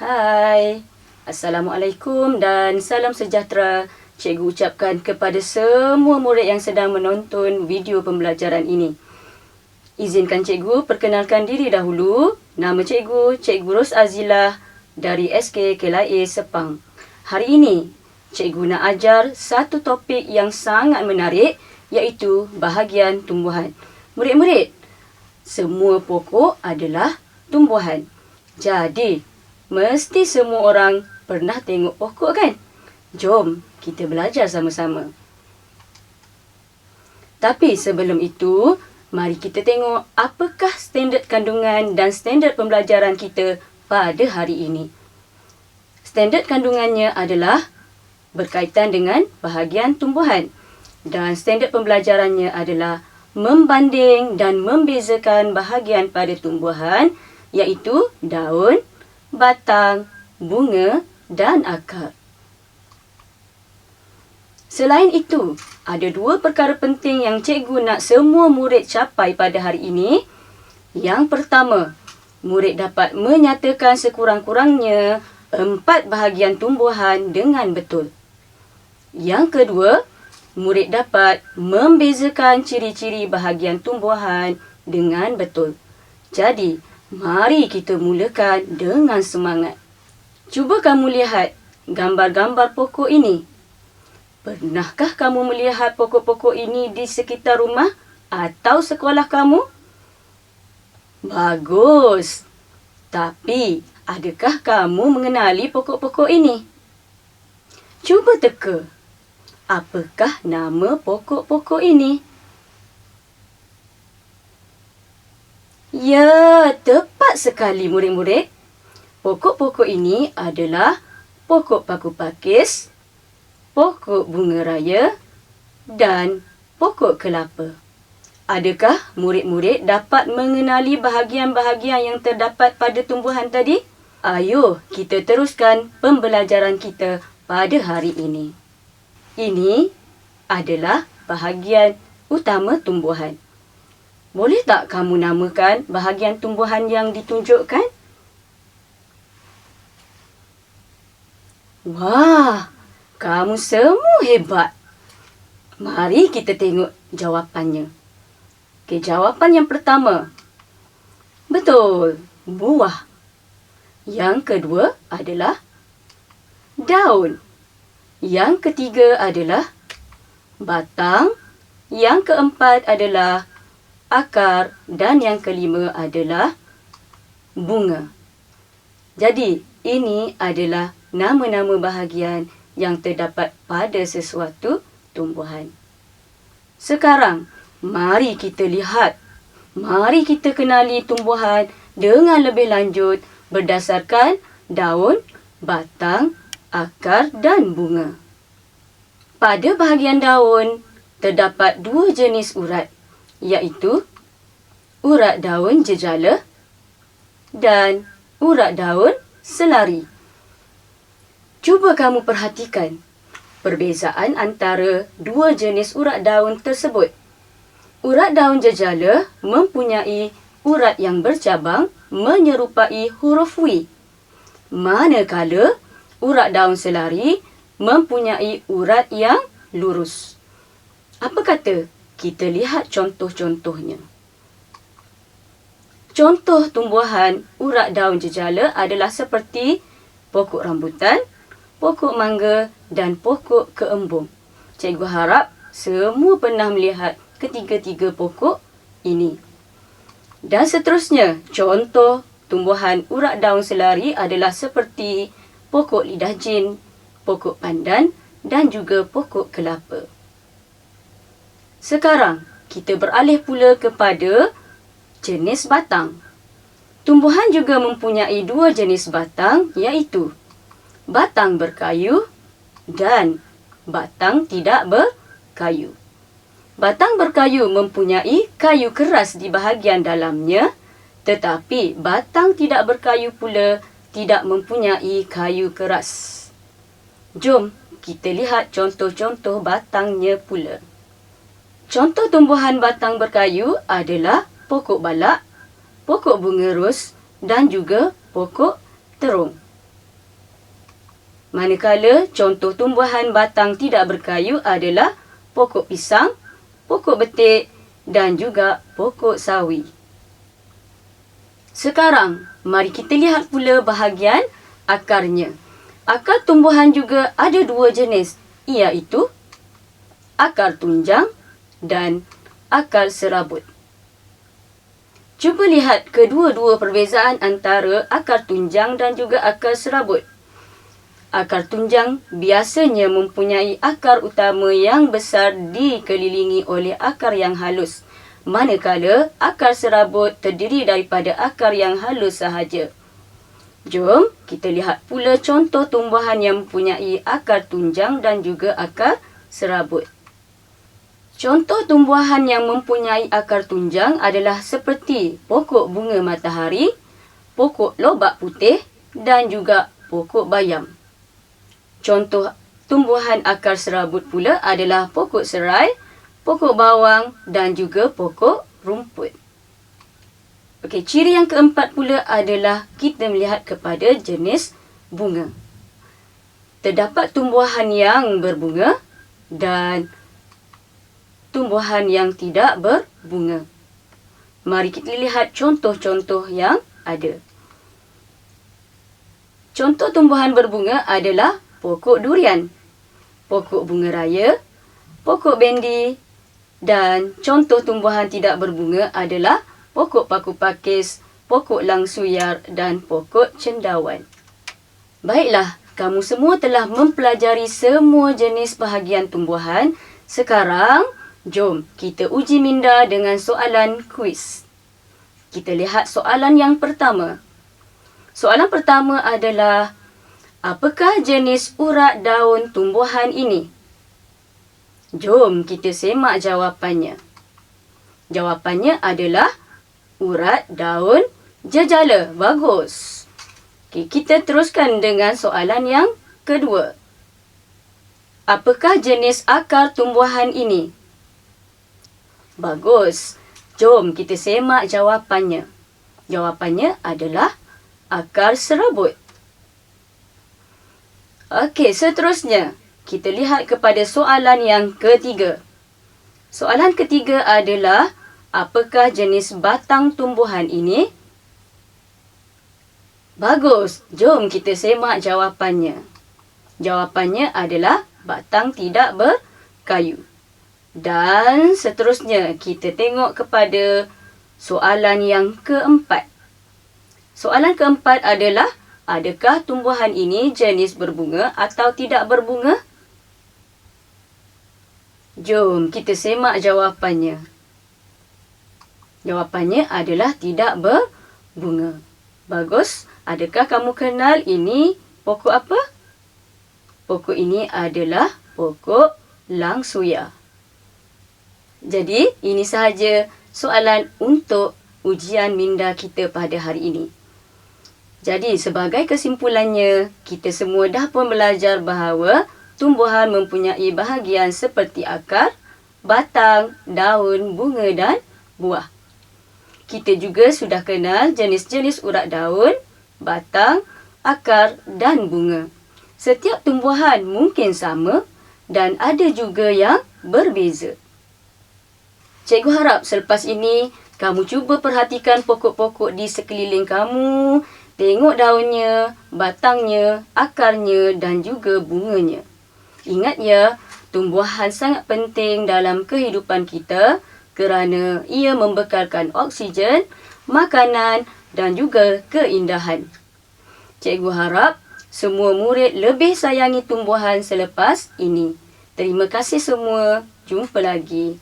Hai, Assalamualaikum dan salam sejahtera. Cikgu ucapkan kepada semua murid yang sedang menonton video pembelajaran ini. Izinkan cikgu perkenalkan diri dahulu. Nama cikgu, Cikgu Ros Azilah dari SK KLIA Sepang. Hari ini, cikgu nak ajar satu topik yang sangat menarik, iaitu bahagian tumbuhan. Murid-murid, semua pokok adalah tumbuhan. Jadi, mesti semua orang pernah tengok pokok kan? Jom kita belajar sama-sama. Tapi sebelum itu, mari kita tengok apakah standard kandungan dan standard pembelajaran kita pada hari ini. Standard kandungannya adalah berkaitan dengan bahagian tumbuhan. Dan standard pembelajarannya adalah membanding dan membezakan bahagian pada tumbuhan, iaitu daun, batang, bunga dan akar. Selain itu, ada dua perkara penting yang cikgu nak semua murid capai pada hari ini. Yang pertama, murid dapat menyatakan sekurang-kurangnya 4 bahagian tumbuhan dengan betul. Yang kedua, murid dapat membezakan ciri-ciri bahagian tumbuhan dengan betul. Jadi, mari kita mulakan dengan semangat. Cuba kamu lihat gambar-gambar pokok ini. Pernahkah kamu melihat pokok-pokok ini di sekitar rumah atau sekolah kamu? Bagus. Tapi, adakah kamu mengenali pokok-pokok ini? Cuba teka. Apakah nama pokok-pokok ini? Ya, tepat sekali murid-murid. Pokok-pokok ini adalah pokok paku pakis, pokok bunga raya dan pokok kelapa. Adakah murid-murid dapat mengenali bahagian-bahagian yang terdapat pada tumbuhan tadi? Ayo kita teruskan pembelajaran kita pada hari ini. Ini adalah bahagian utama tumbuhan. Boleh tak kamu namakan bahagian tumbuhan yang ditunjukkan? Wah, kamu semua hebat. Mari kita tengok jawapannya. Okey, jawapan yang pertama. Betul, buah. Yang kedua adalah daun. Yang ketiga adalah batang. Yang keempat adalah akar dan yang kelima adalah bunga. Jadi, ini adalah nama-nama bahagian yang terdapat pada sesuatu tumbuhan. Sekarang, mari kita lihat. Mari kita kenali tumbuhan dengan lebih lanjut berdasarkan daun, batang, akar dan bunga. Pada bahagian daun, terdapat 2 jenis urat, iaitu urat daun jejala dan urat daun selari. Cuba kamu perhatikan perbezaan antara 2 jenis urat daun tersebut. Urat daun jejala mempunyai urat yang bercabang menyerupai huruf W. Manakala urat daun selari mempunyai urat yang lurus. Apa kata? Kita lihat contoh-contohnya. Contoh tumbuhan urat daun jejala adalah seperti pokok rambutan, pokok mangga dan pokok keembung. Cikgu harap semua pernah melihat ketiga-tiga pokok ini. Dan seterusnya, contoh tumbuhan urat daun selari adalah seperti pokok lidah jin, pokok pandan dan juga pokok kelapa. Sekarang, kita beralih pula kepada jenis batang. Tumbuhan juga mempunyai 2 jenis batang, iaitu batang berkayu dan batang tidak berkayu. Batang berkayu mempunyai kayu keras di bahagian dalamnya, tetapi batang tidak berkayu pula tidak mempunyai kayu keras. Jom kita lihat contoh-contoh batangnya pula. Contoh tumbuhan batang berkayu adalah pokok balak, pokok bunga ros dan juga pokok terung. Manakala contoh tumbuhan batang tidak berkayu adalah pokok pisang, pokok betik dan juga pokok sawi. Sekarang, mari kita lihat pula bahagian akarnya. Akar tumbuhan juga ada dua jenis, iaitu akar tunjang dan akar serabut. Cuba lihat kedua-dua perbezaan antara akar tunjang dan juga akar serabut. Akar tunjang biasanya mempunyai akar utama yang besar dikelilingi oleh akar yang halus, manakala akar serabut terdiri daripada akar yang halus sahaja. Jom kita lihat pula contoh tumbuhan yang mempunyai akar tunjang dan juga akar serabut. Contoh tumbuhan yang mempunyai akar tunjang adalah seperti pokok bunga matahari, pokok lobak putih dan juga pokok bayam. Contoh tumbuhan akar serabut pula adalah pokok serai, pokok bawang dan juga pokok rumput. Okey, ciri yang keempat pula adalah kita melihat kepada jenis bunga. Terdapat tumbuhan yang berbunga dan tumbuhan yang tidak berbunga. Mari kita lihat contoh-contoh yang ada. Contoh tumbuhan berbunga adalah pokok durian, pokok bunga raya, pokok bendi dan contoh tumbuhan tidak berbunga adalah pokok paku pakis, pokok langsuyar dan pokok cendawan. Baiklah, kamu semua telah mempelajari semua jenis bahagian tumbuhan. Sekarang, jom kita uji minda dengan soalan kuis. Kita lihat soalan yang pertama. Soalan pertama adalah, apakah jenis urat daun tumbuhan ini? Jom kita semak jawapannya. Jawapannya adalah urat daun jejala. Bagus. Okey, kita teruskan dengan soalan yang kedua. Apakah jenis akar tumbuhan ini? Bagus. Jom kita semak jawapannya. Jawapannya adalah akar serabut. Okey, seterusnya kita lihat kepada soalan yang ketiga. Soalan ketiga adalah, apakah jenis batang tumbuhan ini? Bagus. Jom kita semak jawapannya. Jawapannya adalah batang tidak berkayu. Dan seterusnya kita tengok kepada soalan yang keempat. Soalan keempat adalah, adakah tumbuhan ini jenis berbunga atau tidak berbunga? Jom kita semak jawapannya. Jawapannya adalah tidak berbunga. Bagus. Adakah kamu kenal ini pokok apa? Pokok ini adalah pokok langsuya. Jadi, ini sahaja soalan untuk ujian minda kita pada hari ini. Jadi, sebagai kesimpulannya, kita semua dah pun belajar bahawa tumbuhan mempunyai bahagian seperti akar, batang, daun, bunga dan buah. Kita juga sudah kenal jenis-jenis urat daun, batang, akar dan bunga. Setiap tumbuhan mungkin sama dan ada juga yang berbeza. Cikgu harap selepas ini kamu cuba perhatikan pokok-pokok di sekeliling kamu. Tengok daunnya, batangnya, akarnya dan juga bunganya. Ingat ya, tumbuhan sangat penting dalam kehidupan kita kerana ia membekalkan oksigen, makanan dan juga keindahan. Cikgu harap semua murid lebih sayangi tumbuhan selepas ini. Terima kasih semua. Jumpa lagi.